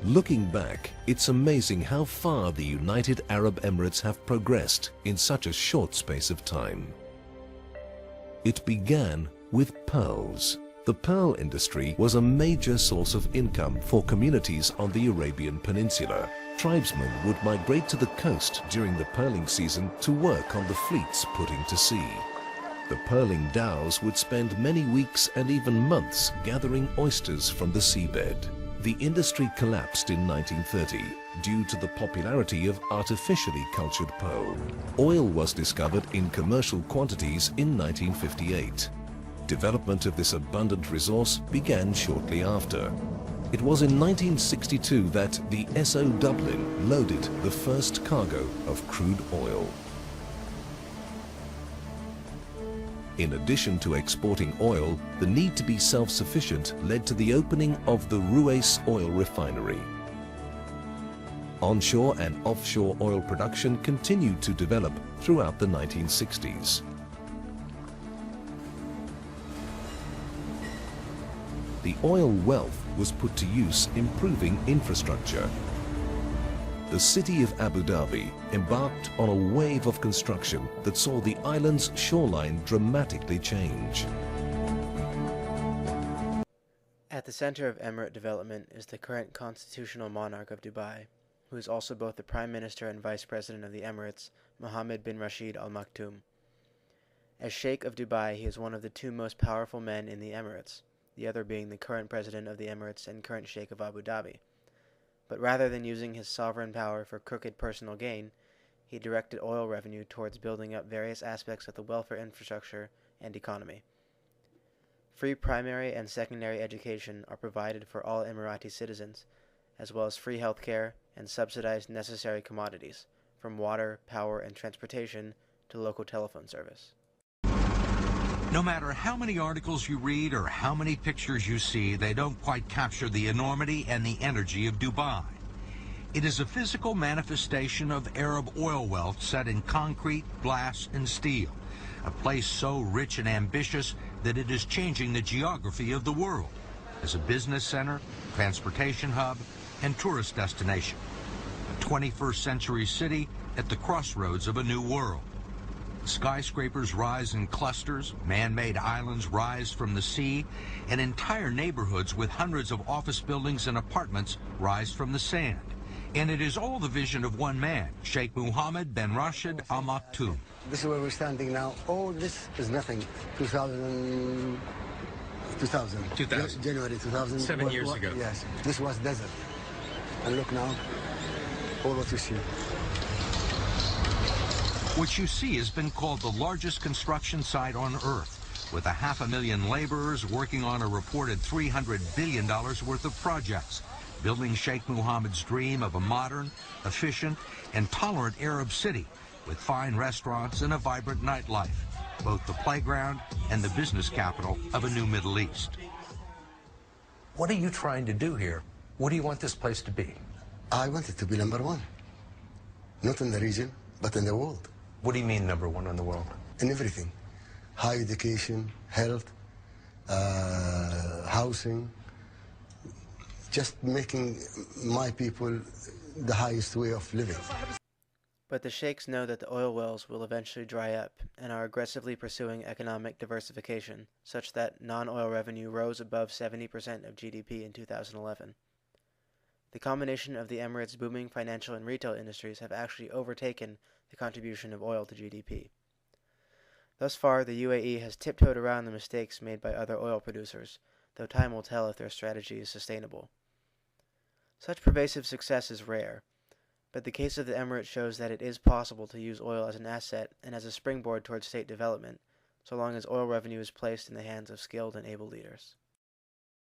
Looking back, it's amazing how far the United Arab Emirates have progressed in such a short space of time. It began with pearls. The pearl industry was a major source of income for communities on the Arabian Peninsula. Tribesmen would migrate to the coast during the pearling season to work on the fleets putting to sea. The pearling dhows would spend many weeks and even months gathering oysters from the seabed. The industry collapsed in 1930 due to the popularity of artificially cultured pearl. Oil was discovered in commercial quantities in 1958. Development of this abundant resource began shortly after. It was in 1962 that the SO Dublin loaded the first cargo of crude oil. In addition to exporting oil, the need to be self-sufficient led to the opening of the Ruwais oil refinery. Onshore and offshore oil production continued to develop throughout the 1960s. The oil wealth was put to use improving infrastructure. The city of Abu Dhabi embarked on a wave of construction that saw the island's shoreline dramatically change. At the center of Emirate development is the current constitutional monarch of Dubai, who is also both the Prime Minister and Vice President of the Emirates, Mohammed bin Rashid Al Maktoum. As Sheikh of Dubai, he is one of the two most powerful men in the Emirates, the other being the current President of the Emirates and current Sheikh of Abu Dhabi. But rather than using his sovereign power for crooked personal gain, he directed oil revenue towards building up various aspects of the welfare infrastructure and economy. Free primary and secondary education are provided for all Emirati citizens, as well as free health care and subsidized necessary commodities, from water, power, and transportation to local telephone service. No matter how many articles you read or how many pictures you see, they don't quite capture the enormity and the energy of Dubai. It is a physical manifestation of Arab oil wealth set in concrete, glass, and steel, a place so rich and ambitious that it is changing the geography of the world as a business center, transportation hub, and tourist destination. A 21st century city at the crossroads of a new world. Skyscrapers rise in clusters, man-made islands rise from the sea, and entire neighborhoods with hundreds of office buildings and apartments rise from the sand. And it is all the vision of one man, Sheikh Mohammed bin Rashid Al Maktoum. This is where we're standing now. All this is nothing. 2000. January 2000. 7 years ago. Yes. This was desert. And look now, all what you see. What you see has been called the largest construction site on Earth, with 500,000 laborers working on a reported $300 billion worth of projects, building Sheikh Mohammed's dream of a modern, efficient, and tolerant Arab city with fine restaurants and a vibrant nightlife, both the playground and the business capital of a new Middle East. What are you trying to do here? What do you want this place to be? I want it to be number one. Not in the region, but in the world. What do you mean number one in the world? In everything. High education, health, housing, just making my people the highest way of living. But the sheikhs know that the oil wells will eventually dry up and are aggressively pursuing economic diversification, such that non-oil revenue rose above 70% of GDP in 2011. The combination of the Emirates' booming financial and retail industries have actually overtaken the contribution of oil to GDP. Thus far, the UAE has tiptoed around the mistakes made by other oil producers, though time will tell if their strategy is sustainable. Such pervasive success is rare, but the case of the Emirates shows that it is possible to use oil as an asset and as a springboard towards state development, so long as oil revenue is placed in the hands of skilled and able leaders.